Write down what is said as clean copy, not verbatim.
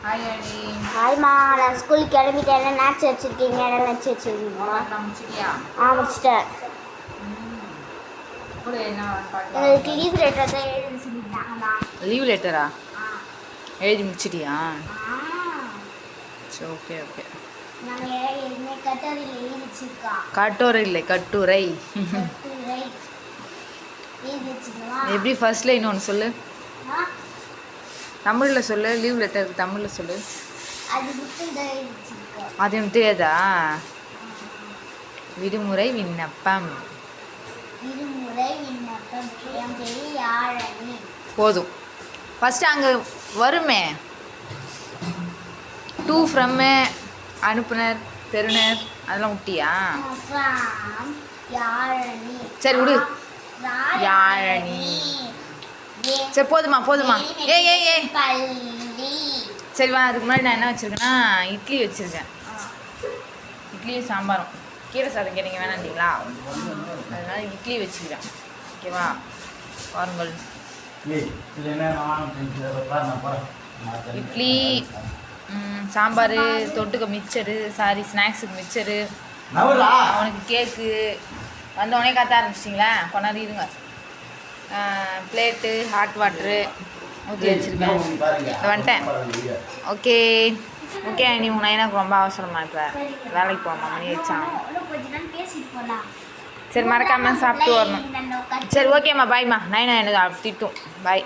Hi அடி. ஹாய்மா, நான் ஸ்கூலுக்கு கிளம்பிட்டேன். என்ன மேட்ச் வச்சுருக்கீங்க? என்ன மேட்ச் வச்சுருக்கீங்களா? முடிச்சிட்டியா? முடிச்சிட்டேன். எங்களுக்கு லீவ் லெட்டர் தான் எழுதி சொல்லிட்டாங்கம்மா. லீவ் லெட்டரா? எழுதி முடிச்சிட்டியா? சரி, ஓகே ஓகே. கட்டுரை இல்லை, கட்டுரை. எப்படி ஃபர்ஸ்ட்ல இன்னொன்று சொல்லு, தமிழில் சொல்லு. லீவ் லெட்டருக்கு தமிழில் சொல்லு. அது எனக்கு தெரியாதா? விடுமுறை விண்ணப்பம். போதும். ஃபஸ்ட்டு அங்கே வருமே, டூ ஃப்ரம்மு, அனுப்புனர், பெறுநர், அதெல்லாம் விட்டியா? சரி விடு. யாழனி. சரி போதுமா போதுமா. ஏய் ஏய் ஏய் சரி வா. அதுக்கு முன்னாடி நான் என்ன வச்சுருக்கேன்னா, இட்லி வச்சுருக்கேன். இட்லியும் சாம்பாரும். கீரை சாதம் கேட்டீங்க வேணாண்டீங்களா? அதனால இட்லி வச்சுக்கிறேன். ஓகேவா? பாருங்கள், இட்லி, சாம்பார், தொட்டுக்க மிச்சரு, சாரி ஸ்நாக்ஸுக்கு மிச்சரு, அவனுக்கு கேக்கு. வந்தோடனே கத்த ஆரம்பிச்சிட்டிங்களா? கொண்டாடி இருங்க. பிளேட்டு, ஹாட் வாட்ரு ஊற்றி வச்சுருக்கேன். வந்துட்டேன். Okay okay. நீ உன் எனக்கு ரொம்ப அவசரமா? இப்போ வேலைக்கு போமா, மணி வச்சான். சரி மறக்காமல் சாப்பிட்டு வரணும். சரி ஓகேம்மா, பாய்மா. நைனா என்ன திட்டும். பாய்.